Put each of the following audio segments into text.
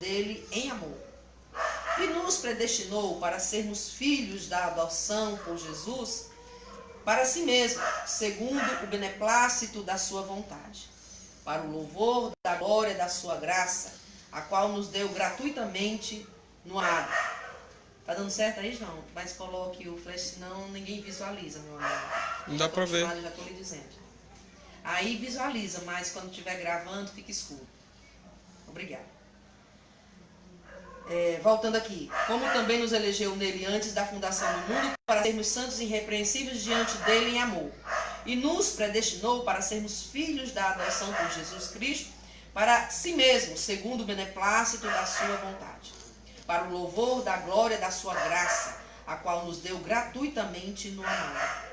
dele em amor. E nos predestinou para sermos filhos da adoção por Jesus, para si mesmo, segundo o beneplácito da sua vontade, para o louvor da glória da sua graça, a qual nos deu gratuitamente no amado. Tá dando certo aí, João? Mas coloque o flash, senão ninguém visualiza, meu amigo. Não dá pra ver. Eu já estou lhe dizendo. Aí visualiza, mas quando estiver gravando, fica escuro. Obrigado. Voltando aqui. Como também nos elegeu nele antes da fundação do mundo, para sermos santos e irrepreensíveis diante dele em amor. E nos predestinou para sermos filhos da adoção por Jesus Cristo, para si mesmo, segundo o beneplácito da sua vontade, para o louvor da glória da sua graça, a qual nos deu gratuitamente no amado,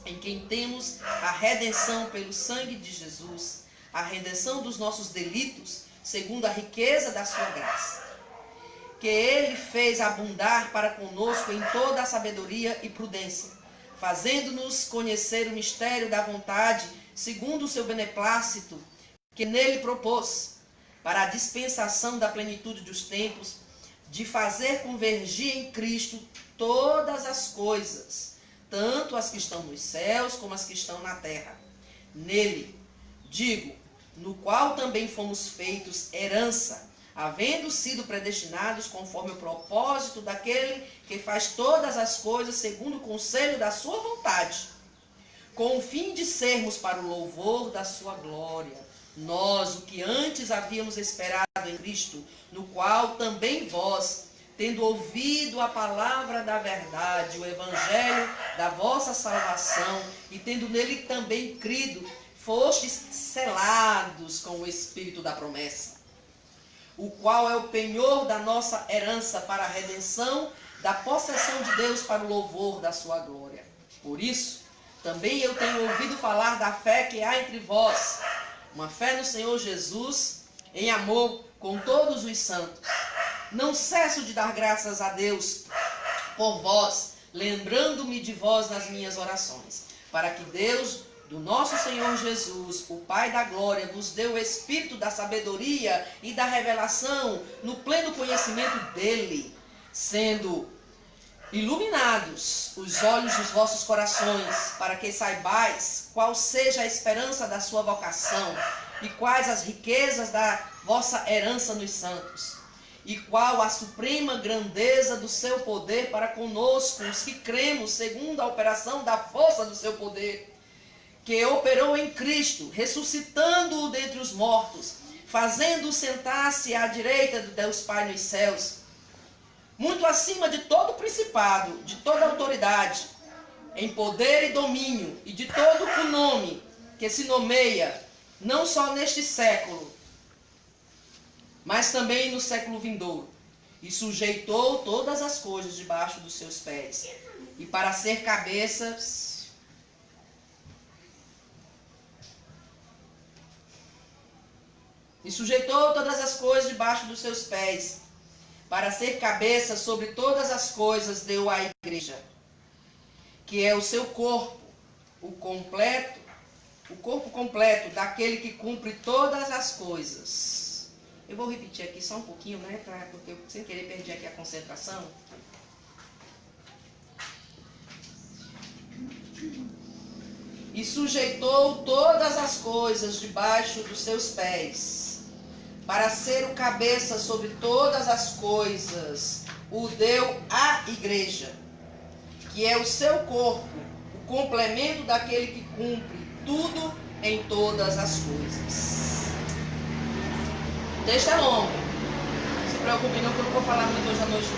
em quem temos a redenção pelo sangue de Jesus, a redenção dos nossos delitos, segundo a riqueza da sua graça, que ele fez abundar para conosco em toda a sabedoria e prudência, fazendo-nos conhecer o mistério da vontade, segundo o seu beneplácito, que nele propôs, para a dispensação da plenitude dos tempos, de fazer convergir em Cristo todas as coisas, tanto as que estão nos céus como as que estão na terra. Nele, digo, no qual também fomos feitos herança, havendo sido predestinados conforme o propósito daquele que faz todas as coisas segundo o conselho da sua vontade, com o fim de sermos para o louvor da sua glória. Nós, o que antes havíamos esperado em Cristo, no qual também vós, tendo ouvido a palavra da verdade, o evangelho da vossa salvação, e tendo nele também crido, fostes selados com o Espírito da promessa, o qual é o penhor da nossa herança para a redenção da possessão de Deus para o louvor da sua glória. Por isso, também eu tenho ouvido falar da fé que há entre vós, uma fé no Senhor Jesus, em amor com todos os santos. Não cesso de dar graças a Deus por vós, lembrando-me de vós nas minhas orações, para que Deus, do nosso Senhor Jesus, o Pai da glória, vos dê o espírito da sabedoria e da revelação no pleno conhecimento dele, sendo iluminados os olhos dos vossos corações, para que saibais qual seja a esperança da sua vocação e quais as riquezas da vossa herança nos santos, e qual a suprema grandeza do seu poder para conosco, os que cremos, segundo a operação da força do seu poder, que operou em Cristo, ressuscitando-o dentre os mortos, fazendo-o sentar-se à direita do Deus Pai nos céus, muito acima de todo principado, de toda autoridade, em poder e domínio, e de todo o nome que se nomeia, não só neste século, mas também no século vindouro, e sujeitou todas as coisas debaixo dos seus pés, e para ser cabeça, e sujeitou todas as coisas debaixo dos seus pés, para ser cabeça sobre todas as coisas, deu à igreja, que é o seu corpo, o corpo completo daquele que cumpre todas as coisas. Eu vou repetir aqui só um pouquinho, né, porque eu sem querer perdi aqui a concentração. E sujeitou todas as coisas debaixo dos seus pés, para ser o cabeça sobre todas as coisas, o deu à igreja, que é o seu corpo, o complemento daquele que cumpre tudo em todas as coisas. O texto é longo, não se preocupe não, que eu não vou falar muito hoje à noite.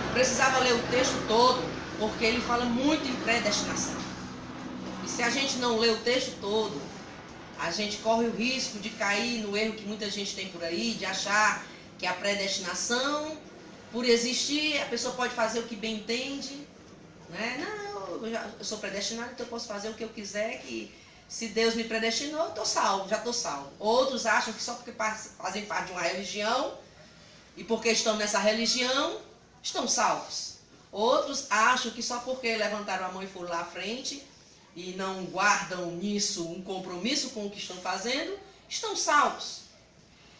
Eu precisava ler o texto todo, porque ele fala muito em predestinação. E se a gente não lê o texto todo, a gente corre o risco de cair no erro que muita gente tem por aí, de achar que a predestinação, por existir, a pessoa pode fazer o que bem entende, né? Não, eu sou predestinado, então eu posso fazer o que eu quiser, que se Deus me predestinou, eu estou salvo, já estou salvo. Outros acham que só porque fazem parte de uma religião, e porque estão nessa religião, estão salvos. Outros acham que só porque levantaram a mão e foram lá à frente, e não guardam nisso um compromisso com o que estão fazendo, estão salvos.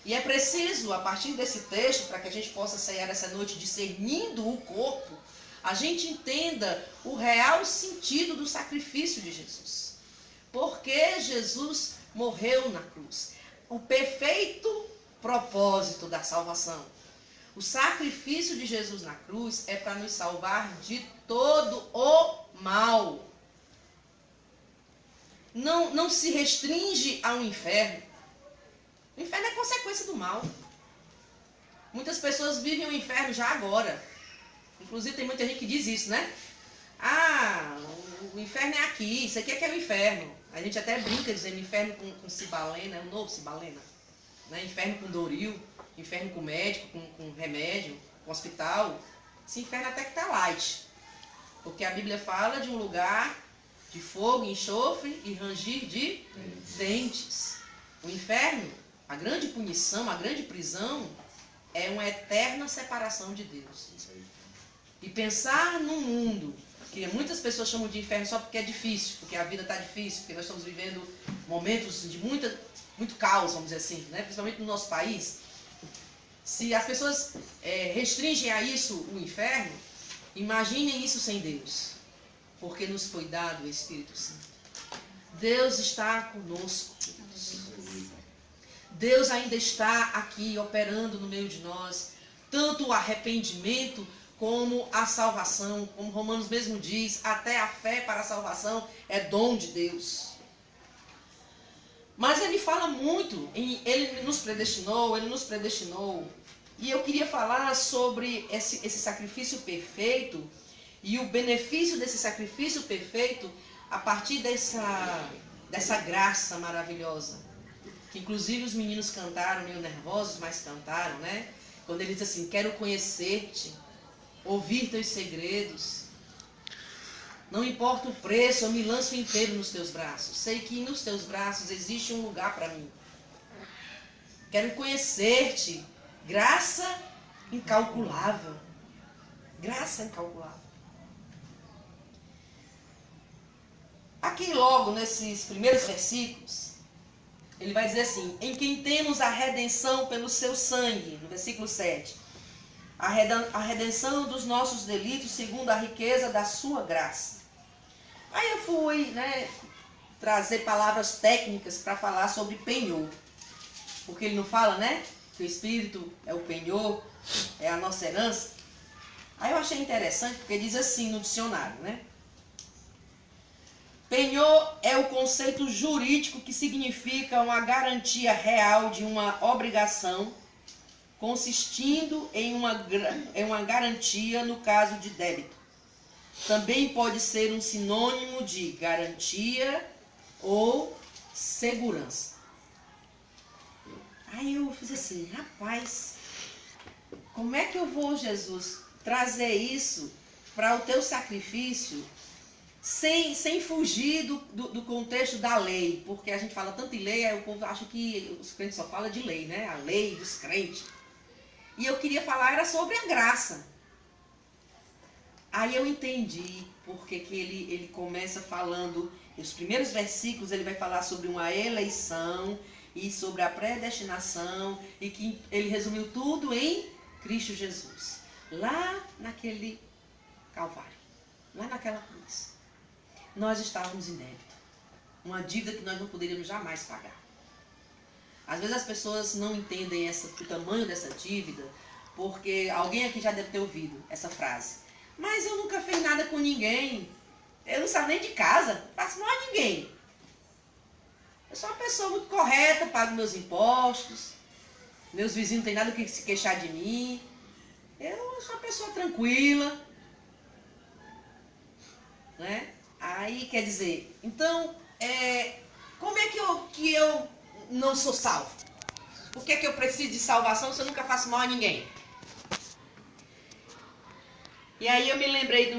E é preciso, a partir desse texto, para que a gente possa ceiar essa noite discernindo o corpo, a gente entenda o real sentido do sacrifício de Jesus. Porque Jesus morreu na cruz. O perfeito propósito da salvação. O sacrifício de Jesus na cruz é para nos salvar de todo o mal. Não se restringe ao inferno. O inferno é consequência do mal. Muitas pessoas vivem o inferno já agora. Inclusive tem muita gente que diz isso, né? Ah, o inferno é aqui, isso aqui é que é o inferno. A gente até brinca dizendo inferno com cibalena, é o novo cibalena. Né? Inferno com doril, inferno com médico, com remédio, com hospital. Esse inferno até que tá light. Porque a Bíblia fala de um lugar de fogo, enxofre e ranger de dentes. O inferno, a grande punição, a grande prisão, é uma eterna separação de Deus. E pensar num mundo que muitas pessoas chamam de inferno só porque é difícil, porque a vida está difícil, porque nós estamos vivendo momentos de muito caos, vamos dizer assim, né? Principalmente no nosso país. Se as pessoas restringem a isso o inferno, imaginem isso sem Deus, porque nos foi dado o Espírito Santo. Deus está conosco. Deus ainda está aqui operando no meio de nós, tanto o arrependimento como a salvação, como Romanos mesmo diz, até a fé para a salvação é dom de Deus. Mas ele fala muito, ele nos predestinou, e eu queria falar sobre esse sacrifício perfeito e o benefício desse sacrifício perfeito a partir dessa graça maravilhosa. Que inclusive os meninos cantaram, meio nervosos, mas cantaram, né? Quando ele diz assim, quero conhecer-te, ouvir teus segredos. Não importa o preço, eu me lanço inteiro nos teus braços. Sei que nos teus braços existe um lugar para mim. Quero conhecer-te. Graça incalculável. Graça incalculável. Aqui logo, nesses primeiros versículos, ele vai dizer assim, em quem temos a redenção pelo seu sangue, no versículo 7. A redenção dos nossos delitos segundo a riqueza da sua graça. Aí eu fui, trazer palavras técnicas para falar sobre penhor. Porque ele não fala, que o Espírito é o penhor, é a nossa herança. Aí eu achei interessante, porque diz assim no dicionário, Penhor é o conceito jurídico que significa uma garantia real de uma obrigação, consistindo em uma garantia no caso de débito. Também pode ser um sinônimo de garantia ou segurança. Aí eu fiz assim, rapaz, como é que eu vou, Jesus, trazer isso para o teu sacrifício sem fugir do contexto da lei? Porque a gente fala tanto em lei, aí o povo acha que os crentes só falam de lei, a lei dos crentes. E eu queria falar era sobre a graça. Aí eu entendi porque que ele começa falando, os primeiros versículos ele vai falar sobre uma eleição e sobre a predestinação, e que ele resumiu tudo em Cristo Jesus. Lá naquele Calvário, lá naquela cruz, nós estávamos em débito. Uma dívida que nós não poderíamos jamais pagar. Às vezes as pessoas não entendem o tamanho dessa dívida, porque alguém aqui já deve ter ouvido essa frase. Mas eu nunca fiz nada com ninguém. Eu não saio nem de casa, não faço mal a ninguém. Eu sou uma pessoa muito correta, pago meus impostos. Meus vizinhos não têm nada que se queixar de mim. Eu sou uma pessoa tranquila. Aí, quer dizer, então, como é que eu não sou salvo? Por que eu preciso de salvação se eu nunca faço mal a ninguém? E aí eu me lembrei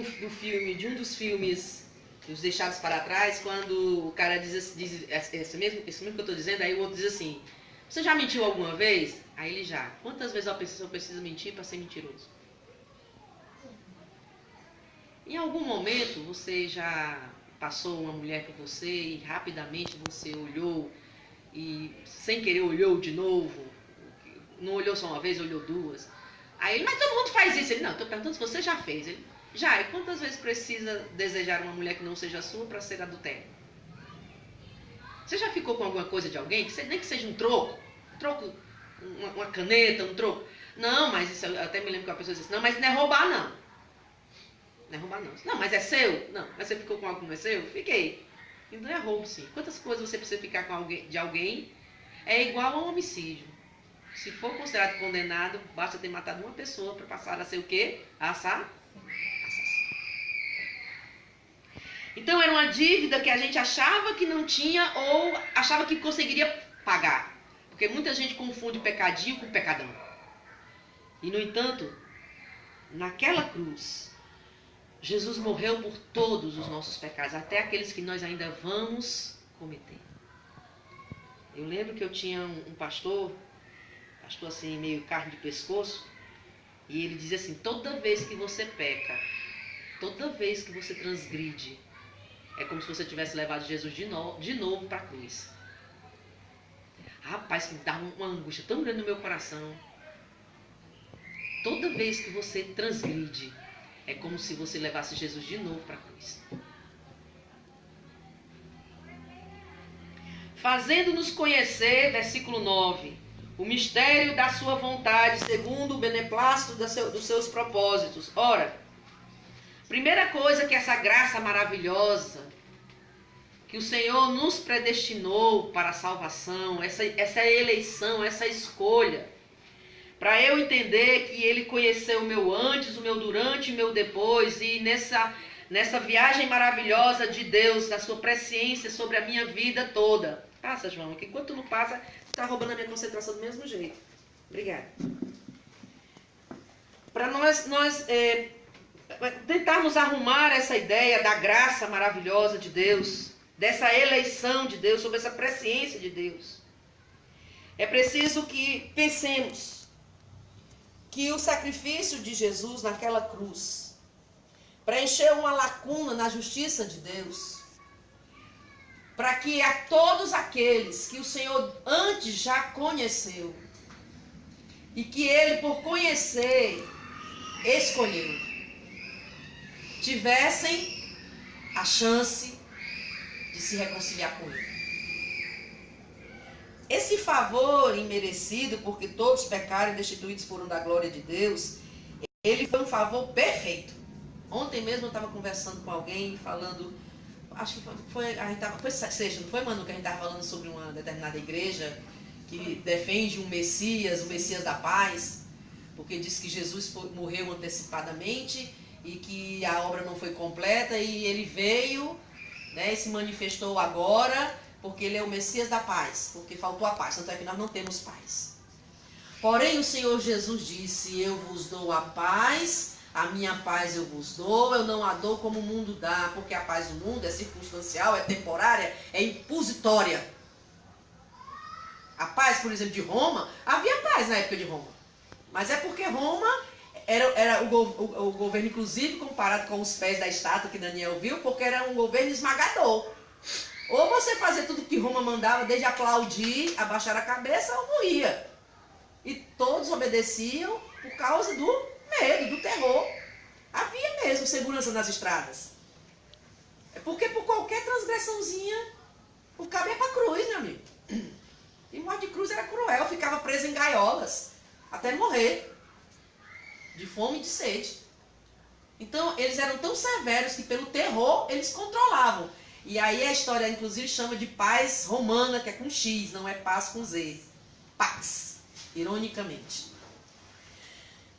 de um dos filmes Os Deixados para Trás, quando o cara diz isso mesmo que eu estou dizendo, aí o outro diz assim, você já mentiu alguma vez? Aí ele já. Quantas vezes a pessoa precisa mentir para ser mentiroso? Em algum momento você já passou uma mulher por você e rapidamente você olhou e sem querer olhou de novo não olhou só uma vez, olhou duas. Aí ele, mas todo mundo faz isso. Ele, não, estou perguntando se você já fez. Ele, já. E quantas vezes precisa desejar uma mulher que não seja sua para ser adultério? Você já ficou com alguma coisa de alguém, nem que seja um troco, uma caneta, um troco? Não, mas isso, eu até me lembro que a pessoa disse, não, mas não é roubar não. Não é roubar não. Não, mas é seu? Não, mas você ficou com algo que não é seu? Fiquei. Então é roubo sim. Quantas coisas você precisa ficar com de alguém é igual a um homicídio. Se for considerado condenado, basta ter matado uma pessoa para passar a ser o quê? Assassino. Então era uma dívida que a gente achava que não tinha ou achava que conseguiria pagar. Porque muita gente confunde pecadinho com pecadão. E no entanto, naquela cruz, Jesus morreu por todos os nossos pecados, até aqueles que nós ainda vamos cometer. Eu lembro que eu tinha um pastor assim, meio carne de pescoço, e ele dizia assim, toda vez que você peca, toda vez que você transgride, é como se você tivesse levado Jesus de novo para a cruz. Rapaz, me dá uma angústia tão grande no meu coração. Toda vez que você transgride, é como se você levasse Jesus de novo para a cruz. Fazendo-nos conhecer, versículo 9, o mistério da sua vontade, segundo o beneplácito dos seus propósitos. Ora, primeira coisa que essa graça maravilhosa, que o Senhor nos predestinou para a salvação, essa eleição, essa escolha, para eu entender que Ele conheceu o meu antes, o meu durante e o meu depois, e nessa viagem maravilhosa de Deus, da sua presciência sobre a minha vida toda. Passa, João, que enquanto tu não passa, tu está roubando a minha concentração do mesmo jeito. Obrigada. Para nós tentarmos arrumar essa ideia da graça maravilhosa de Deus, dessa eleição de Deus, sobre essa presciência de Deus, é preciso que pensemos que o sacrifício de Jesus naquela cruz preencheu uma lacuna na justiça de Deus, para que a todos aqueles que o Senhor antes já conheceu e que Ele, por conhecer, escolheu, tivessem a chance de se reconciliar com Ele. Esse favor imerecido, porque todos pecaram e destituídos foram da glória de Deus, ele foi um favor perfeito. Ontem mesmo eu estava conversando com alguém, falando, acho que foi sexta, não foi, Manu, que a gente estava falando sobre uma determinada igreja que defende um Messias, o Messias da paz, porque diz que Jesus morreu antecipadamente e que a obra não foi completa e ele veio, né, e se manifestou agora, porque ele é o Messias da paz, porque faltou a paz, tanto é que nós não temos paz. Porém o Senhor Jesus disse, eu vos dou a paz, a minha paz eu vos dou, eu não a dou como o mundo dá, porque a paz do mundo é circunstancial, é temporária, é impositória. A paz, por exemplo, de Roma, havia paz na época de Roma, mas é porque Roma era o governo, inclusive, comparado com os pés da estátua que Daniel viu, porque era um governo esmagador. Ou você fazia tudo que Roma mandava, desde aplaudir, abaixar a cabeça, ou morria. E todos obedeciam por causa do medo, do terror. Havia mesmo segurança nas estradas. É porque por qualquer transgressãozinha, o cabo ia para a cruz, meu amigo. E morte de cruz era cruel, ficava preso em gaiolas, até morrer, de fome e de sede. Então, eles eram tão severos que pelo terror eles controlavam. E aí a história, inclusive, chama de paz romana, que é com X, não é paz com Z. Pax, ironicamente.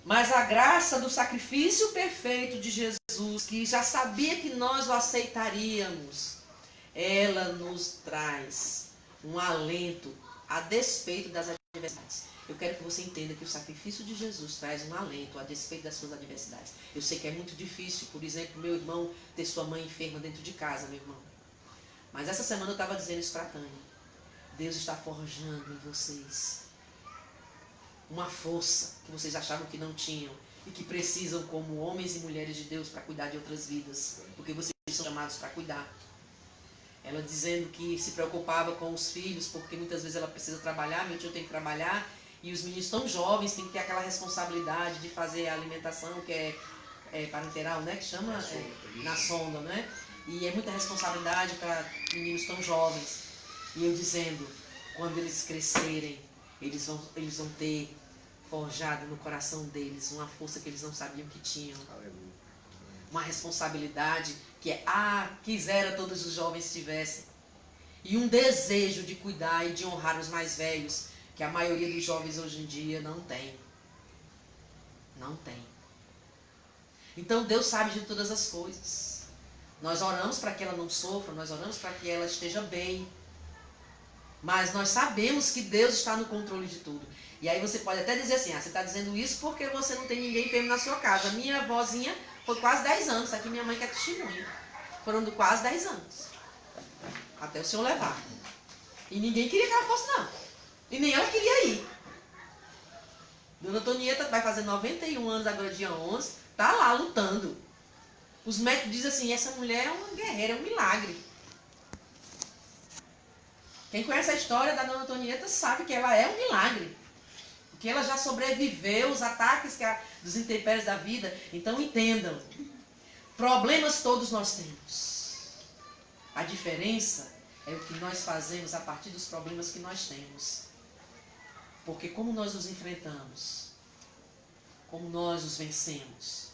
Mas a graça do sacrifício perfeito de Jesus, que já sabia que nós o aceitaríamos, ela nos traz um alento a despeito das adversidades. Eu quero que você entenda que o sacrifício de Jesus traz um alento a despeito das suas adversidades. Eu sei que é muito difícil, por exemplo, meu irmão ter sua mãe enferma dentro de casa, meu irmão. Mas essa semana eu estava dizendo isso para a Tânia. Deus está forjando em vocês uma força que vocês achavam que não tinham e que precisam como homens e mulheres de Deus para cuidar de outras vidas, porque vocês são chamados para cuidar. Ela dizendo que se preocupava com os filhos, porque muitas vezes ela precisa trabalhar, meu tio tem que trabalhar, E os meninos tão jovens têm que ter aquela responsabilidade de fazer a alimentação, que é parenteral, né? Que chama na sonda, né? E é muita responsabilidade para meninos tão jovens. E eu dizendo, quando eles crescerem, eles vão ter forjado no coração deles uma força que eles não sabiam que tinham. Uma responsabilidade que quisera todos os jovens tivessem. E um desejo de cuidar e de honrar os mais velhos, que a maioria dos jovens hoje em dia não tem. Não tem. Então Deus sabe de todas as coisas. Nós oramos para que ela não sofra, nós oramos para que ela esteja bem. Mas nós sabemos que Deus está no controle de tudo. E aí você pode até dizer assim, você está dizendo isso porque você não tem ninguém enfermo na sua casa. Minha avózinha foi quase 10 anos, aqui minha mãe que é testemunha. Foram quase 10 anos. Até o senhor levar. E ninguém queria que ela fosse, não. E nem ela queria ir. Dona Antonieta vai fazer 91 anos agora, dia 11, tá lá lutando. Os médicos dizem assim, essa mulher é uma guerreira, é um milagre. Quem conhece a história da Dona Antonieta sabe que ela é um milagre. Porque ela já sobreviveu os ataques dos intempéries da vida. Então entendam, problemas todos nós temos. A diferença é o que nós fazemos a partir dos problemas que nós temos. Porque como nós os enfrentamos, como nós os vencemos,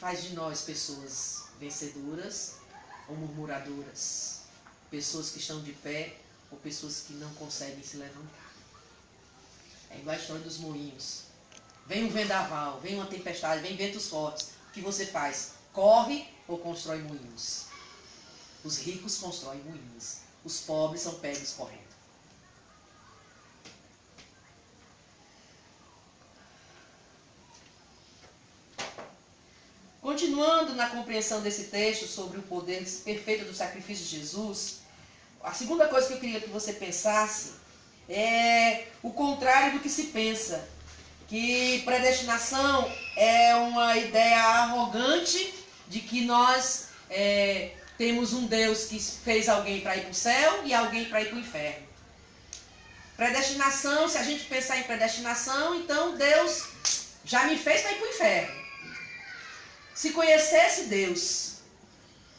faz de nós pessoas vencedoras ou murmuradoras. Pessoas que estão de pé ou pessoas que não conseguem se levantar. É igual a história dos moinhos. Vem um vendaval, vem uma tempestade, vem ventos fortes. O que você faz? Corre ou constrói moinhos? Os ricos constroem moinhos. Os pobres são pegos correndo. Continuando na compreensão desse texto sobre o poder perfeito do sacrifício de Jesus, a segunda coisa que eu queria que você pensasse é o contrário do que se pensa. Que predestinação é uma ideia arrogante de que nós temos um Deus que fez alguém para ir para o céu e alguém para ir para o inferno. Predestinação, se a gente pensar em predestinação, então Deus já me fez para ir para o inferno. Se conhecesse Deus,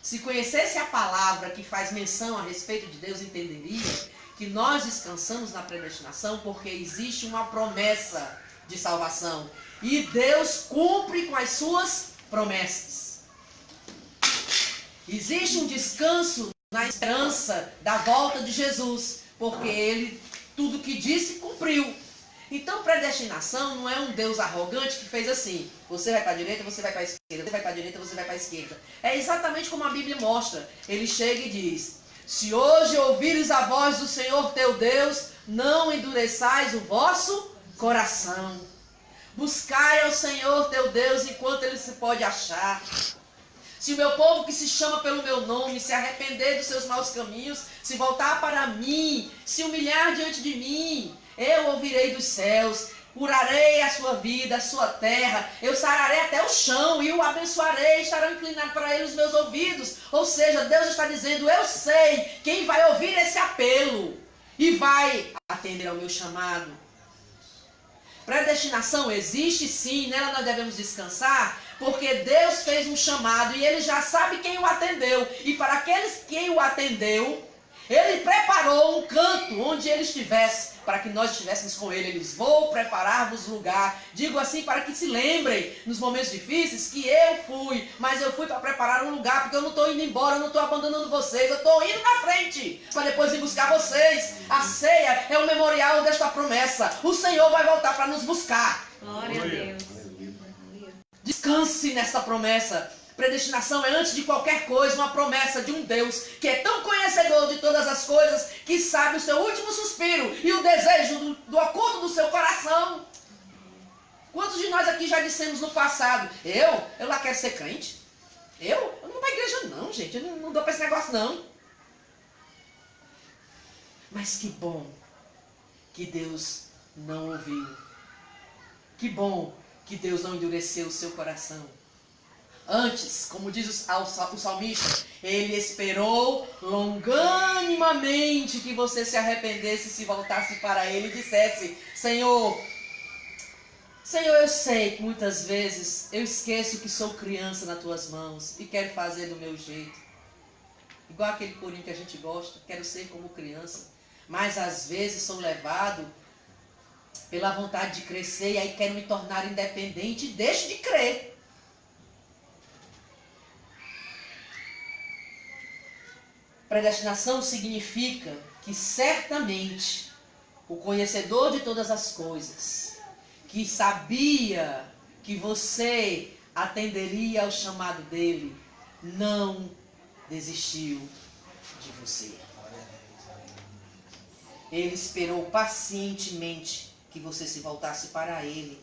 se conhecesse a palavra que faz menção a respeito de Deus, entenderia que nós descansamos na predestinação porque existe uma promessa de salvação. E Deus cumpre com as suas promessas. Existe um descanso na esperança da volta de Jesus, porque Ele, tudo que disse, cumpriu. Então, predestinação não é um Deus arrogante que fez assim, você vai para a direita, você vai para a esquerda, você vai para a direita, você vai para a esquerda. É exatamente como a Bíblia mostra. Ele chega e diz, se hoje ouvires a voz do Senhor teu Deus, não endureçais o vosso coração. Buscai ao Senhor teu Deus enquanto Ele se pode achar. Se o meu povo que se chama pelo meu nome se arrepender dos seus maus caminhos, se voltar para mim, se humilhar diante de mim, eu ouvirei dos céus, curarei a sua vida, a sua terra, eu sararei até o chão e o abençoarei, estarão inclinados para ele os meus ouvidos. Ou seja, Deus está dizendo, eu sei quem vai ouvir esse apelo e vai atender ao meu chamado. Predestinação existe sim, nela nós devemos descansar, porque Deus fez um chamado e Ele já sabe quem o atendeu. E para aqueles que o atendeu, Ele preparou um canto onde Ele estivesse, para que nós estivéssemos com Ele. Ele diz, vou preparar-vos lugar. Digo assim para que se lembrem, nos momentos difíceis, que eu fui, mas eu fui para preparar um lugar, porque eu não estou indo embora, eu não estou abandonando vocês, eu estou indo na frente, para depois ir buscar vocês. A ceia é o memorial desta promessa. O Senhor vai voltar para nos buscar. Glória a Deus. Descanse nesta promessa. Predestinação é, antes de qualquer coisa, uma promessa de um Deus que é tão conhecedor de todas as coisas que sabe o seu último suspiro e o desejo do oculto do seu coração. Quantos de nós aqui já dissemos no passado, eu lá quero ser crente? Eu não vou para a igreja não, gente, eu não dou para esse negócio não. Mas que bom que Deus não ouviu. Que bom que Deus não endureceu o seu coração. Antes, como diz o salmista, ele esperou longanimamente que você se arrependesse, se voltasse para ele e dissesse: Senhor, eu sei que muitas vezes eu esqueço que sou criança nas tuas mãos e quero fazer do meu jeito. Igual aquele corinho que a gente gosta, quero ser como criança. Mas às vezes sou levado pela vontade de crescer e aí quero me tornar independente e deixo de crer. Predestinação significa que certamente o conhecedor de todas as coisas, que sabia que você atenderia ao chamado dele, não desistiu de você. Ele esperou pacientemente que você se voltasse para ele.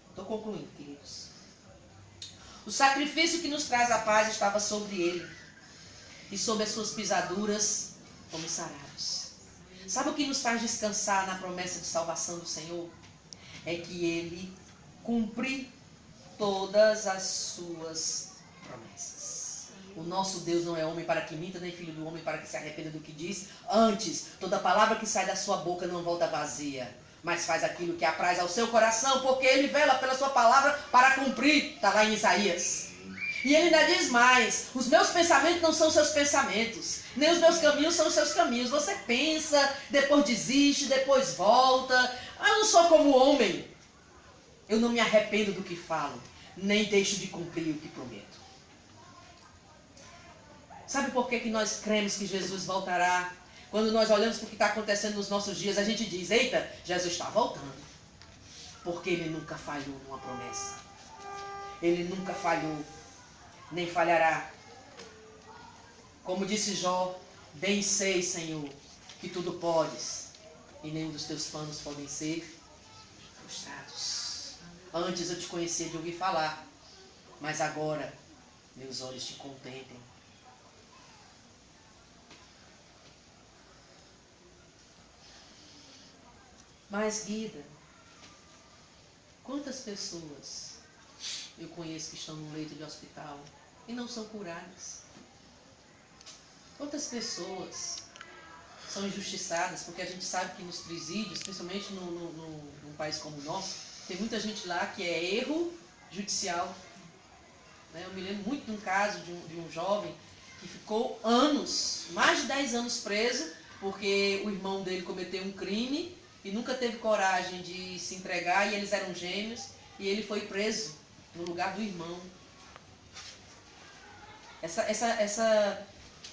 Estou concluindo, queridos. O sacrifício que nos traz a paz estava sobre ele. E sob as suas pisaduras fomos sarados. Sabe o que nos faz descansar na promessa de salvação do Senhor? É que ele cumpre todas as suas promessas. O nosso Deus não é homem para que minta, nem filho do homem para que se arrependa do que diz. Antes, toda palavra que sai da sua boca não volta vazia, mas faz aquilo que apraz ao seu coração, porque ele vela pela sua palavra para cumprir. Está lá em Isaías. E ele ainda diz mais: os meus pensamentos não são seus pensamentos, nem os meus caminhos são os seus caminhos. Você pensa, depois desiste, depois volta. Eu não sou como homem. Eu não me arrependo do que falo, nem deixo de cumprir o que prometo. Sabe por que nós cremos que Jesus voltará? Quando nós olhamos para o que está acontecendo nos nossos dias, a gente diz: eita, Jesus está voltando. Porque ele nunca falhou numa promessa. Ele nunca falhou, nem falhará. Como disse Jó: bem sei, Senhor, que tudo podes, e nenhum dos teus planos podem ser frustrados. Antes eu te conhecia de ouvir falar, mas agora meus olhos te contemplam. Mas, Guida, quantas pessoas eu conheço que estão num leito de hospital e não são curadas? Quantas pessoas são injustiçadas? Porque a gente sabe que nos presídios, principalmente num país como o nosso, tem muita gente lá que é erro judicial. Eu me lembro muito de um caso de um jovem que ficou anos, mais de 10 anos preso, porque o irmão dele cometeu um crime e nunca teve coragem de se entregar, e eles eram gêmeos, e ele foi preso no lugar do irmão.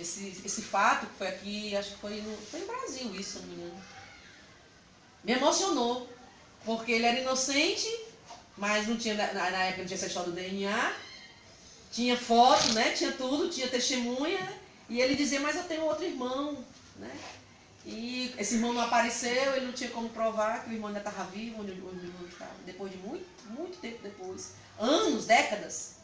Esse fato que foi aqui, acho que foi no Brasil isso, se não me engano. Me emocionou, porque ele era inocente, mas não tinha, na época não tinha essa história do DNA, tinha foto, né? Tinha tudo, tinha testemunha, e ele dizia: mas eu tenho outro irmão, né? E esse irmão não apareceu, ele não tinha como provar que o irmão ainda estava vivo, onde o irmão estava. Depois de muito tempo depois, anos, décadas.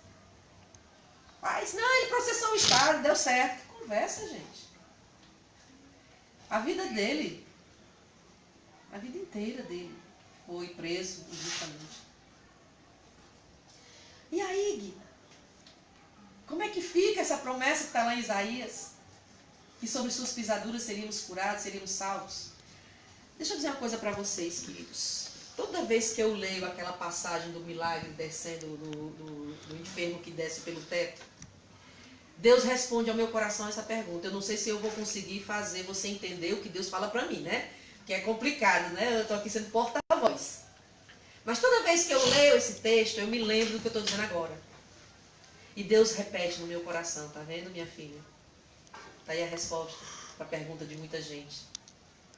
Mas não, ele processou o Estado, deu certo. Conversa, gente. A vida dele, a vida inteira dele, foi preso injustamente. E aí, Guida, como é que fica essa promessa que está lá em Isaías? Que sobre suas pisaduras seríamos curados, seríamos salvos? Deixa eu dizer uma coisa para vocês, queridos. Toda vez que eu leio aquela passagem do milagre descendo do enfermo que desce pelo teto, Deus responde ao meu coração essa pergunta. Eu não sei se eu vou conseguir fazer você entender o que Deus fala para mim, né? Que é complicado, né? Eu estou aqui sendo porta-voz. Mas toda vez que eu leio esse texto, eu me lembro do que eu estou dizendo agora. E Deus repete no meu coração, tá vendo, minha filha? Está aí a resposta para a pergunta de muita gente.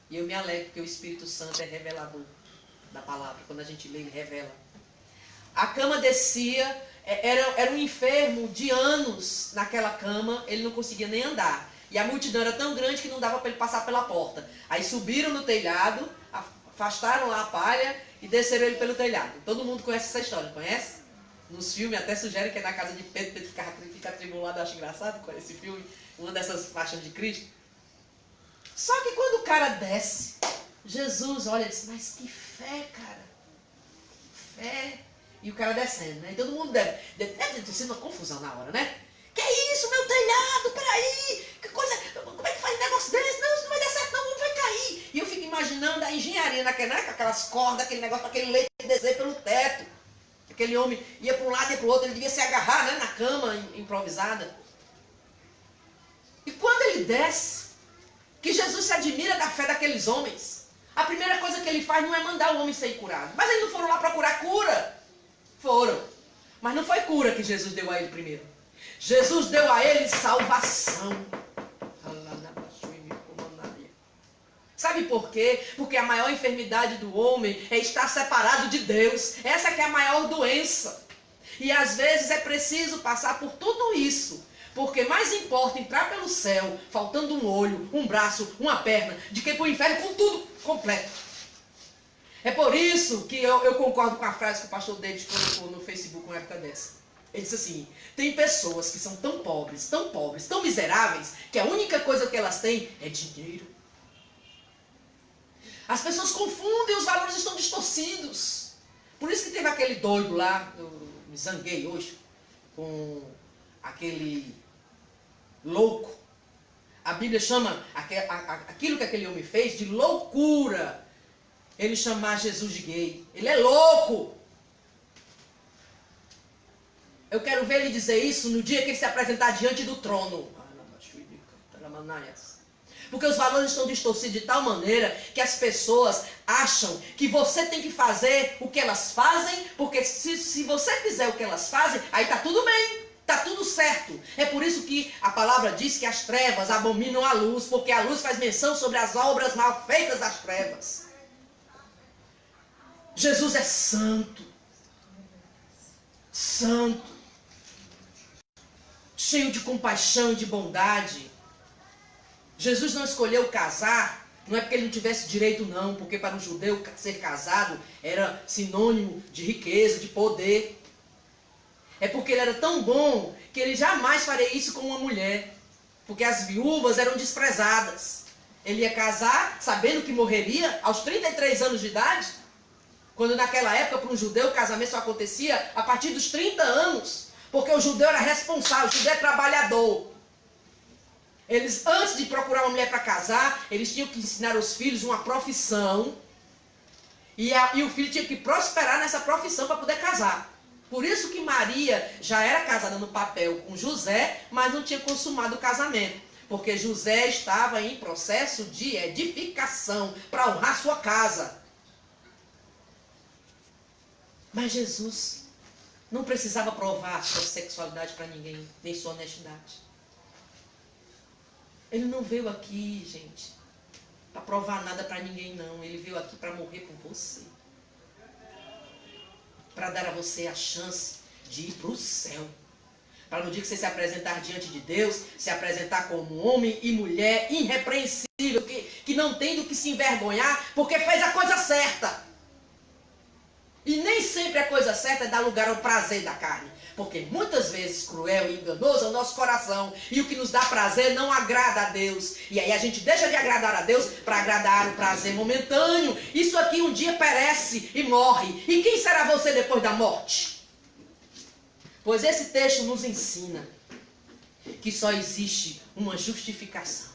E eu me alegro porque o Espírito Santo é revelador da palavra. Quando a gente lê, ele revela. A cama descia, era um enfermo de anos naquela cama, ele não conseguia nem andar. E a multidão era tão grande que não dava para ele passar pela porta. Aí subiram no telhado, afastaram lá a palha e desceram ele pelo telhado. Todo mundo conhece essa história, conhece? Nos filmes até sugere que é na casa de Pedro, Pedro fica atribulado. Eu acho engraçado com esse filme, uma dessas faixas de Cristo. Só que quando o cara desce, Jesus olha e diz: mas que fé, cara. Fé. E o cara descendo, né? E todo mundo deve ter sido uma confusão na hora, né? Que isso, meu telhado? Peraí! Que coisa... Como é que faz um negócio desse? Não, isso não vai dar certo, não, o mundo vai cair. E eu fico imaginando a engenharia naquela, né? Com aquelas cordas, aquele negócio, aquele leite descer pelo teto. Aquele homem ia para um lado e para o outro, ele devia se agarrar, né? Na cama improvisada. E quando ele desce, que Jesus se admira da fé daqueles homens, a primeira coisa que ele faz não é mandar o homem ser curado. Mas eles não foram lá procurar cura. Foram. Mas não foi cura que Jesus deu a ele primeiro. Jesus deu a ele salvação. Sabe por quê? Porque a maior enfermidade do homem é estar separado de Deus. Essa que é a maior doença. E às vezes é preciso passar por tudo isso. Porque mais importa entrar pelo céu, faltando um olho, um braço, uma perna, de que ir para o inferno com tudo completo. É por isso que eu concordo com a frase que o pastor David colocou no Facebook uma época dessa. Ele disse assim, tem pessoas que são tão pobres, tão miseráveis, que a única coisa que elas têm é dinheiro. As pessoas confundem, os valores estão distorcidos. Por isso que teve aquele doido lá, eu me zanguei hoje, com aquele louco. A Bíblia chama aquilo que aquele homem fez de loucura. Ele chamar Jesus de gay. Ele é louco. Eu quero ver ele dizer isso no dia que ele se apresentar diante do trono. Porque os valores estão distorcidos de tal maneira que as pessoas acham que você tem que fazer o que elas fazem, porque se você fizer o que elas fazem, aí está tudo bem, está tudo certo. É por isso que a palavra diz que as trevas abominam a luz, porque a luz faz menção sobre as obras mal feitas das trevas. Jesus é santo, santo, cheio de compaixão e de bondade. Jesus não escolheu casar, não é porque ele não tivesse direito não, porque para um judeu ser casado era sinônimo de riqueza, de poder. É porque ele era tão bom que ele jamais faria isso com uma mulher, porque as viúvas eram desprezadas. Ele ia casar sabendo que morreria aos 33 anos de idade, quando naquela época para um judeu o casamento só acontecia a partir dos 30 anos, porque o judeu era responsável, o judeu é trabalhador. Eles, antes de procurar uma mulher para casar, eles tinham que ensinar os filhos uma profissão. E o filho tinha que prosperar nessa profissão para poder casar. Por isso que Maria já era casada no papel com José, mas não tinha consumado o casamento. Porque José estava em processo de edificação para honrar sua casa. Mas Jesus não precisava provar sua sexualidade para ninguém, nem sua honestidade. Ele não veio aqui, gente, para provar nada para ninguém, não. Ele veio aqui para morrer por você. Para dar a você a chance de ir para o céu. Para no dia que você se apresentar diante de Deus, se apresentar como homem e mulher irrepreensível, que não tem do que se envergonhar, porque fez a coisa certa. E nem sempre a coisa certa é dar lugar ao prazer da carne. Porque muitas vezes cruel e enganoso é o nosso coração. E o que nos dá prazer não agrada a Deus. E aí a gente deixa de agradar a Deus para agradar o prazer momentâneo. Isso aqui um dia perece e morre. E quem será você depois da morte? Pois esse texto nos ensina que só existe uma justificação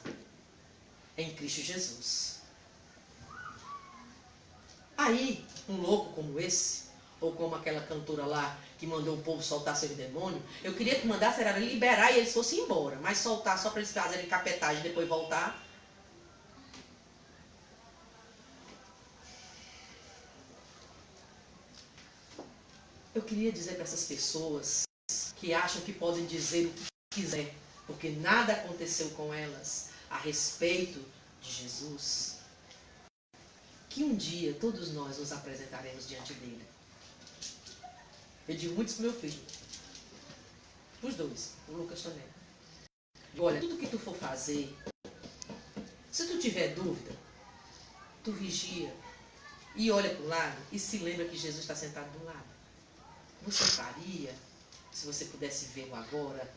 em Cristo Jesus. Aí, um louco como esse, ou como aquela cantora lá que mandou o povo soltar seu demônio, eu queria que mandasse era liberar e eles fossem embora, mas soltar só para eles fazerem capetagem e depois voltar. Eu queria dizer para essas pessoas que acham que podem dizer o que quiser, porque nada aconteceu com elas a respeito de Jesus, que um dia todos nós nos apresentaremos diante dele. Eu digo muito pro meu filho, os dois, o Lucas também. Olha, tudo que tu for fazer, se tu tiver dúvida, tu vigia e olha para o lado e se lembra que Jesus está sentado do lado. Você faria, se você pudesse vê-lo agora,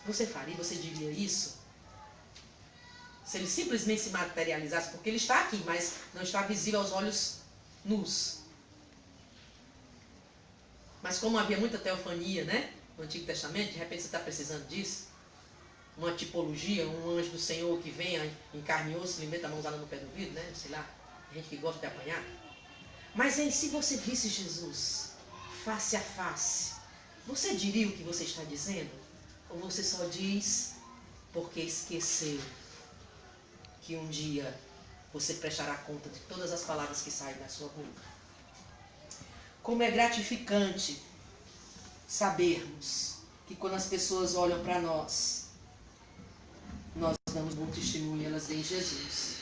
você faria, você diria isso? Se ele simplesmente se materializasse, porque ele está aqui, mas não está visível aos olhos nus. Mas como havia muita teofania, né? No Antigo Testamento, de repente você está precisando disso. Uma tipologia, um anjo do Senhor que venha em carne e osso, lhe meta a mãozada no pé do vidro, né? Sei lá, gente que gosta de apanhar. Mas aí, se você visse Jesus face a face, você diria o que você está dizendo? Ou você só diz porque esqueceu que um dia você prestará conta de todas as palavras que saem da sua boca? Como é gratificante sabermos que quando as pessoas olham para nós damos bom testemunho e elas veem Jesus.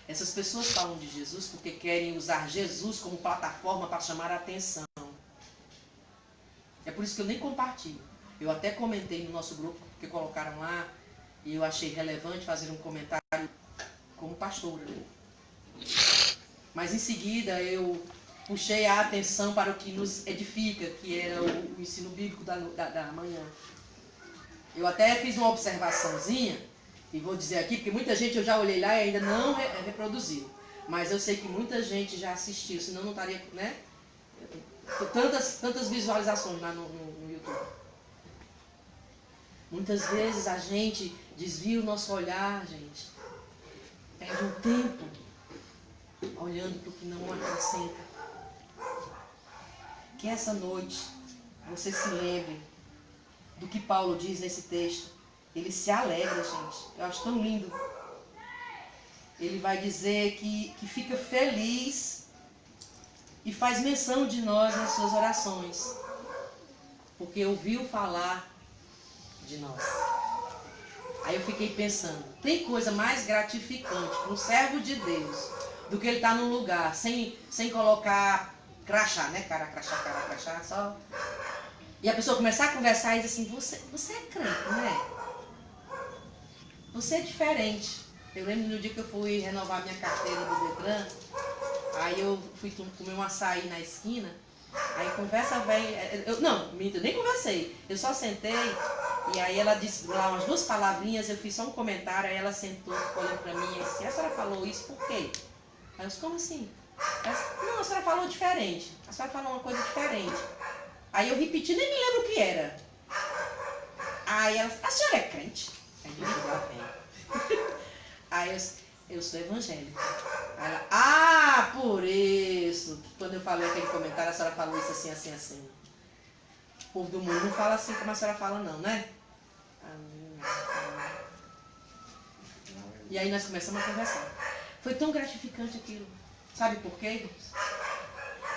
Essas pessoas falam de Jesus porque querem usar Jesus como plataforma para chamar a atenção. É por isso que eu nem compartilho. Eu até comentei no nosso grupo, porque colocaram lá, e eu achei relevante fazer um comentário como pastora. Mas em seguida eu puxei a atenção para o que nos edifica, que era o ensino bíblico da manhã. Eu até fiz uma observaçãozinha, e vou dizer aqui, porque muita gente eu já olhei lá e ainda não reproduziu. Mas eu sei que muita gente já assistiu, senão não estaria, né? Tantas visualizações lá no YouTube. Muitas vezes a gente desvia o nosso olhar, gente. Perde um tempo olhando para o que não acrescenta. Que essa noite você se lembre do que Paulo diz nesse texto. Ele se alegra, gente. Eu acho tão lindo. Ele vai dizer que fica feliz e faz menção de nós nas suas orações, porque ouviu falar de nós. Aí eu fiquei pensando, tem coisa mais gratificante para um servo de Deus do que ele estar num lugar sem colocar crachá, né? Cara crachá, só. E a pessoa começar a conversar e dizer assim, você é crente, não é? Você é diferente. Eu lembro no dia que eu fui renovar minha carteira do Detran, aí eu fui comer um açaí na esquina, aí conversa velha, eu nem conversei, eu só sentei, e aí ela disse lá umas 2 palavrinhas, eu fiz só um comentário, aí ela sentou, ficou olhando pra mim e disse, a senhora falou isso por quê? Aí eu disse, como assim? Não, a senhora falou diferente, a senhora falou uma coisa diferente. Aí eu repeti, nem me lembro o que era. Aí ela disse, a senhora é crente? Aí eu disse, lá vem. Aí eu sou evangélica. Aí ela, por isso, que quando eu falei aquele comentário, a senhora falou isso assim, assim, assim. O povo do mundo não fala assim como a senhora fala não, né? E aí nós começamos a conversar. Foi tão gratificante aquilo. Sabe por quê?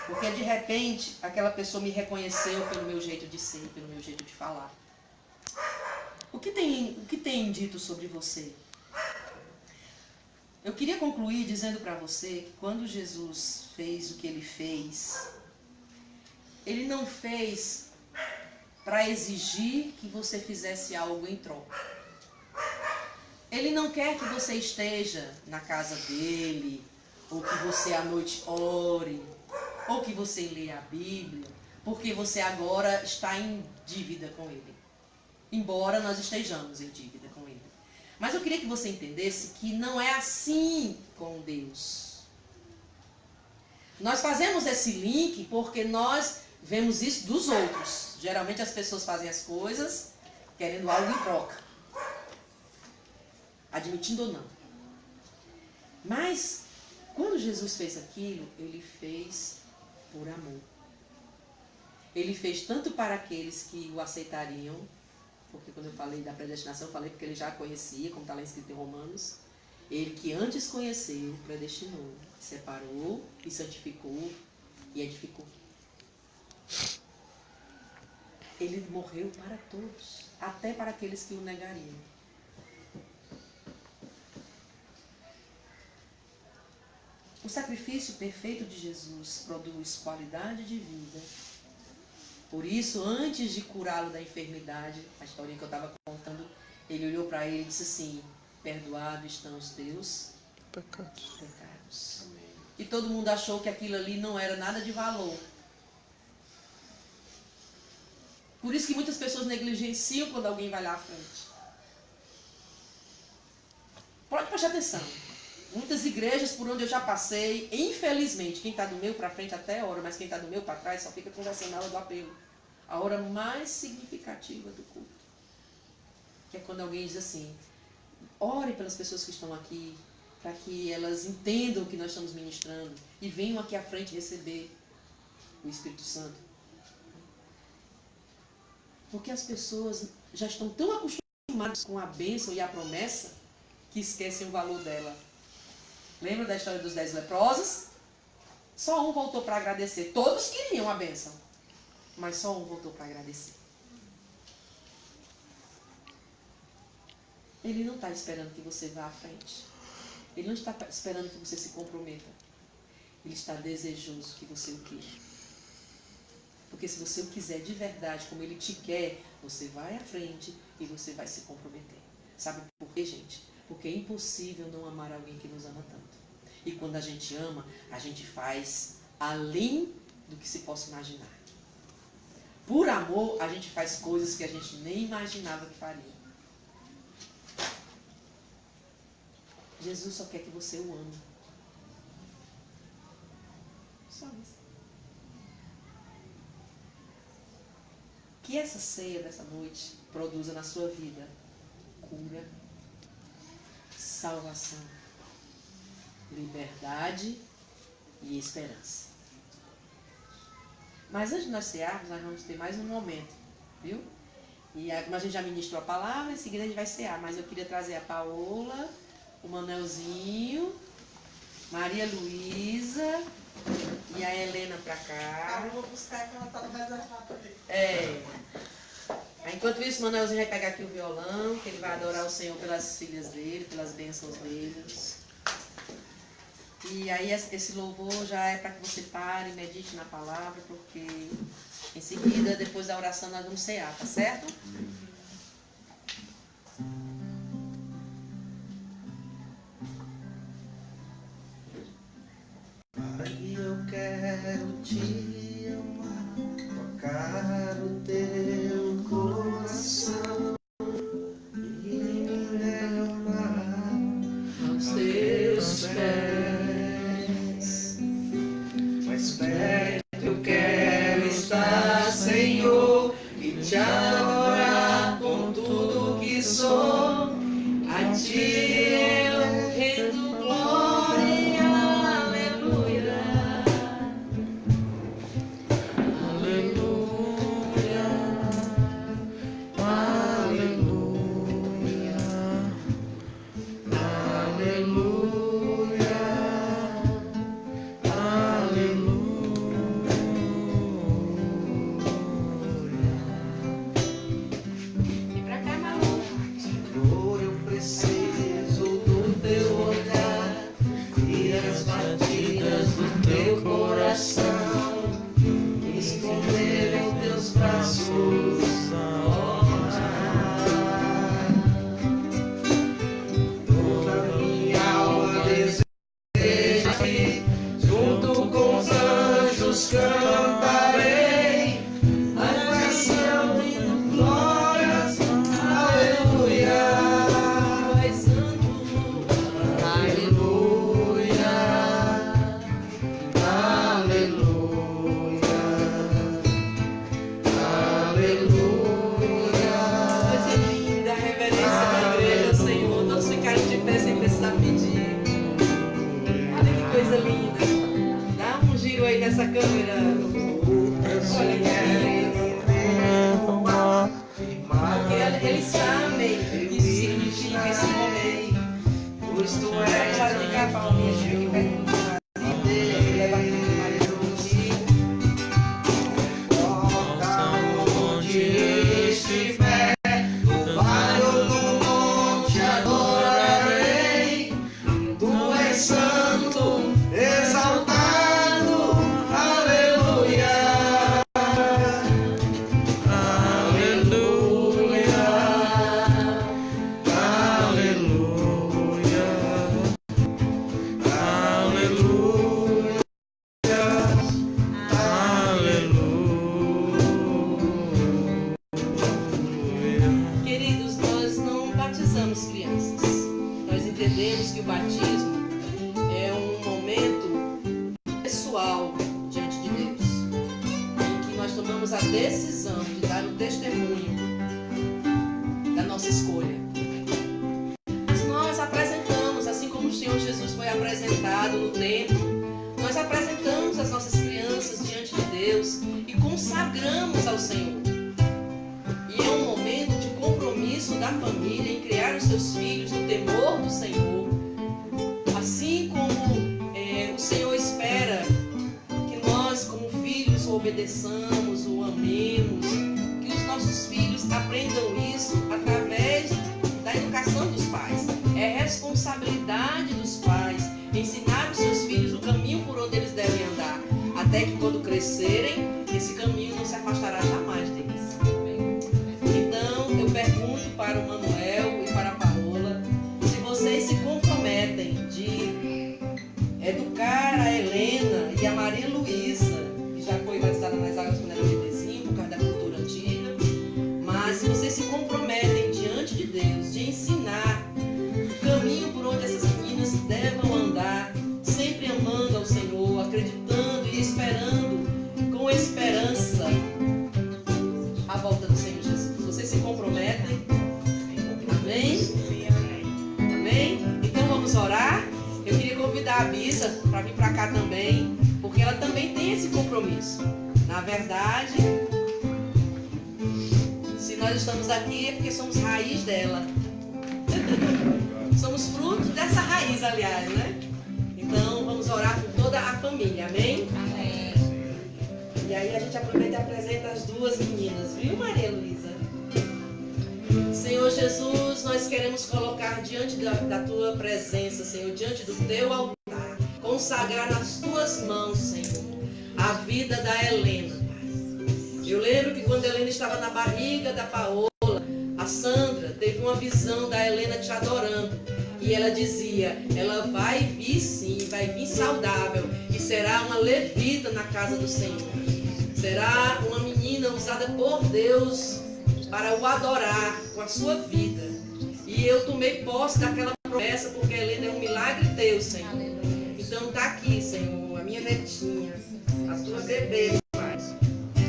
Porque de repente aquela pessoa me reconheceu pelo meu jeito de ser, pelo meu jeito de falar. O que tem dito sobre você? Eu queria concluir dizendo para você que quando Jesus fez o que ele fez, ele não fez para exigir que você fizesse algo em troca. Ele não quer que você esteja na casa dele, ou que você à noite ore, ou que você leia a Bíblia, porque você agora está em dívida com ele. Embora nós estejamos em dívida com ele. Mas eu queria que você entendesse que não é assim com Deus. Nós fazemos esse link porque nós vemos isso dos outros. Geralmente as pessoas fazem as coisas querendo algo em troca. Admitindo ou não. Mas, quando Jesus fez aquilo, ele fez por amor. Ele fez tanto para aqueles que o aceitariam, porque quando eu falei da predestinação, eu falei porque ele já conhecia, como está lá escrito em Romanos. Ele que antes conheceu, predestinou, separou e santificou e edificou. Ele morreu para todos, até para aqueles que o negariam. O sacrifício perfeito de Jesus produz qualidade de vida. Por isso, antes de curá-lo da enfermidade, a historinha que eu estava contando, ele olhou para ele e disse assim, perdoados estão os teus pecados. E todo mundo achou que aquilo ali não era nada de valor. Por isso que muitas pessoas negligenciam quando alguém vai lá à frente. Pode prestar atenção. Muitas igrejas por onde eu já passei, infelizmente, quem está do meio para frente até ora, mas quem está do meio para trás só fica conversando na hora do apelo. A hora mais significativa do culto. Que é quando alguém diz assim, ore pelas pessoas que estão aqui, para que elas entendam o que nós estamos ministrando e venham aqui à frente receber o Espírito Santo. Porque as pessoas já estão tão acostumadas com a bênção e a promessa que esquecem o valor dela. Lembra da história dos 10 leprosos? Só um voltou para agradecer. Todos queriam a bênção, mas só um voltou para agradecer. Ele não está esperando que você vá à frente. Ele não está esperando que você se comprometa. Ele está desejoso que você o queira. Porque se você o quiser de verdade, como ele te quer, você vai à frente e você vai se comprometer. Sabe por quê, gente? Porque é impossível não amar alguém que nos ama tanto. E quando a gente ama, a gente faz além do que se possa imaginar. Por amor, a gente faz coisas que a gente nem imaginava que faria. Jesus só quer que você o ame. Só isso. Que essa ceia dessa noite produza na sua vida cura, salvação, liberdade e esperança. Mas antes de nós cearmos, nós vamos ter mais um momento, viu? E como a gente já ministrou a palavra, em seguida a gente vai cear. Mas eu queria trazer a Paola, o Manelzinho, Maria Luísa e a Helena pra cá. Eu vou buscar que ela tá no reservado ali. Enquanto isso, o Manelzinho vai pegar aqui o violão, que ele vai adorar o Senhor pelas filhas dele, pelas bênçãos deles. E aí esse louvor já é para que você pare e medite na palavra, porque em seguida, depois da oração, nós vamos cear, tá certo? Pai, eu quero te amar, tocar o teu coração e me levar aos teus pés. Mais perto eu quero estar, Senhor, e te adorar com tudo que sou. A ti eu rendo glória. Queridos, nós não batizamos crianças. Nós entendemos que o batismo tomamos a decisão de dar o testemunho da nossa escolha. Nós apresentamos, assim como o Senhor Jesus foi apresentado no templo, nós apresentamos as nossas crianças diante de Deus e consagramos ao Senhor. E é um momento de compromisso da família em criar os seus filhos no temor do Senhor. Assim como o Senhor espera que nós, como filhos, o obedeçamos, o amemos, que os nossos filhos aprendam isso através da educação dos pais. É responsabilidade dos pais ensinar os seus filhos o caminho por onde eles devem andar, até que quando crescerem, esse caminho não se afastará jamais deles. Então, eu pergunto para o Manuel e para a Paola, se vocês se comprometem de educar a Helena e a Maria Luísa, que já foi batizada nas águas quando era bebezinho, por causa da cultura antiga, mas se vocês se comprometem diante de Deus de ensinar o caminho por onde essas meninas devem andar, sempre amando ao Senhor, acreditando e esperando com esperança a volta do Senhor Jesus. Vocês se comprometem? Amém? Amém? Então vamos orar. Eu queria convidar a Bisa para vir para cá também, porque ela também tem esse compromisso. Na verdade, se nós estamos aqui é porque somos raiz dela. Somos fruto dessa raiz, aliás, né? Então vamos orar por toda a família, amém? Amém. E aí a gente aproveita e apresenta as duas meninas, viu, Maria Luísa? Senhor Jesus, nós queremos colocar diante da tua presença, Senhor, diante do teu altar, consagrar nas tuas mãos, Senhor, a vida da Helena, Pai. Eu lembro que quando a Helena estava na barriga da Paola, a Sandra teve uma visão da Helena te adorando. E ela dizia, ela vai vir sim, vai vir saudável e será uma levita na casa do Senhor. Será uma menina usada por Deus para o adorar com a sua vida. E eu tomei posse daquela promessa porque a Helena é um milagre teu, Senhor. Então está aqui, Senhor, a minha netinha, a tua bebê, Pai.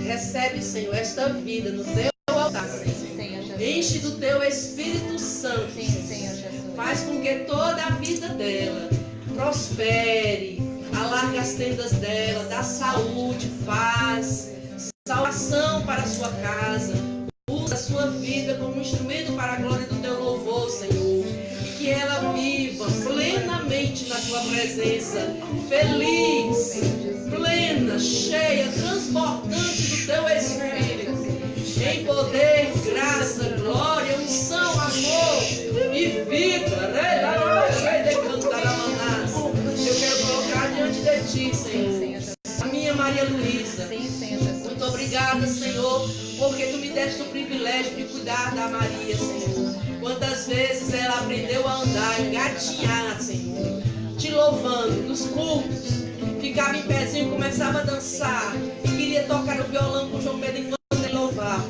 Recebe, Senhor, esta vida no teu altar, Senhor. Enche do teu Espírito Santo. Faz com que toda a vida dela prospere, alargue as tendas dela, dá saúde, paz, salvação para a sua casa. Usa a sua vida como um instrumento para a glória do teu louvor, Senhor. E que ela viva plenamente na tua presença, feliz, plena, cheia, transbordante do teu Espírito. Em poder, graça, glória, unção, amor e vida. Eu quero colocar diante de ti, Senhor, a minha Maria Luísa. Muito obrigada, Senhor, porque tu me deste o privilégio de cuidar da Maria, Senhor. Quantas vezes ela aprendeu a andar, engatinhar, Senhor, te louvando nos cultos. Ficava em pezinho, começava a dançar e queria tocar o violão com o João Pedro enquanto ele louvava.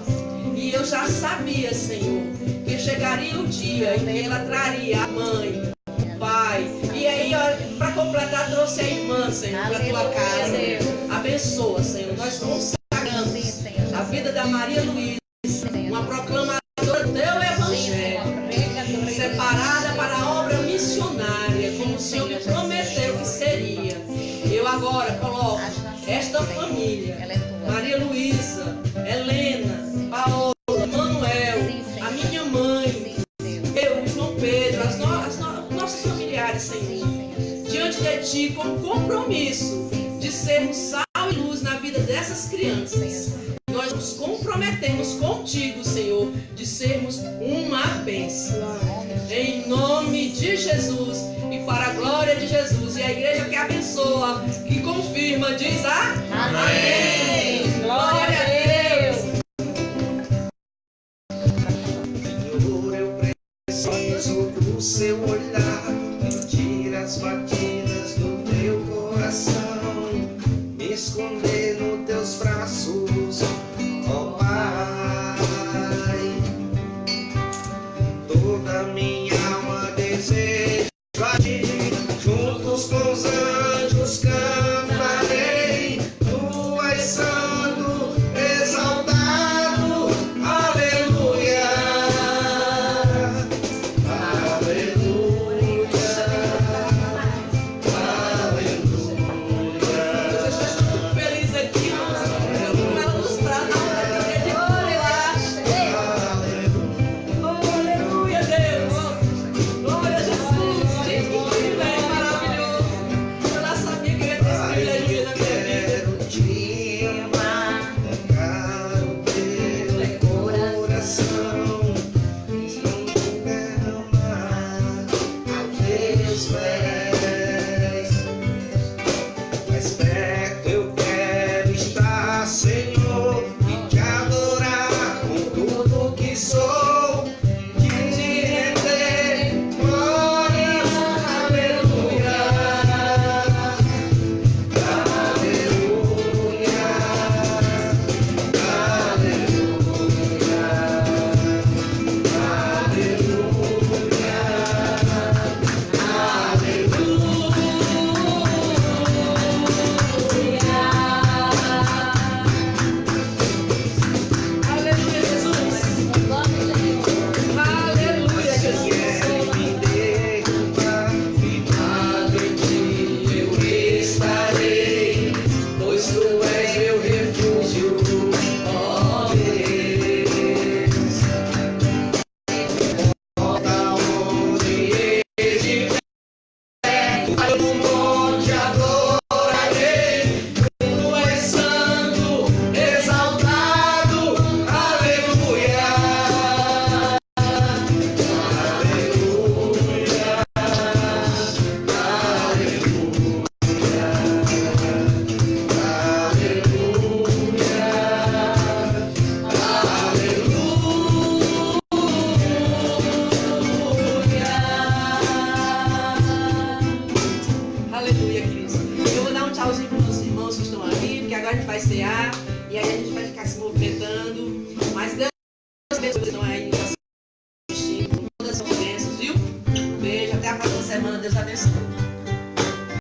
E eu já sabia, Senhor, que chegaria o dia em que ela traria a mãe, o pai. E aí, para completar, trouxe a irmã, Senhor, para a tua casa. Abençoa, Senhor. Nós consagramos a vida da Maria Luísa, uma proclamadora do teu evangelho, separada para a obra missionária, como o Senhor me prometeu que seria. Eu agora coloco esta família, Maria Luísa, Helena, Paola, Manuel, a minha mãe, eu, João Pedro, nossos familiares, Senhor, diante de ti, com compromisso de sermos sal e luz na vida dessas crianças. Nós nos comprometemos contigo, Senhor, de sermos uma bênção. Em nome de Jesus e para a glória de Jesus. E a igreja que abençoa, que confirma, diz amém. Glória a Deus. Senhor, eu preciso do seu olhar, tira as batidas do teu coração, me esconder nos teus braços, ó Pai. Toda minha alma deseja a ti, juntos com os anjos cantarei, tu és santo, exaltado. agora a gente vai cear e aí a gente vai ficar se movimentando. Mas Deus abençoe vocês que estão aí assistindo com todas as bênçãos, viu? Um beijo, até a próxima semana. Deus abençoe.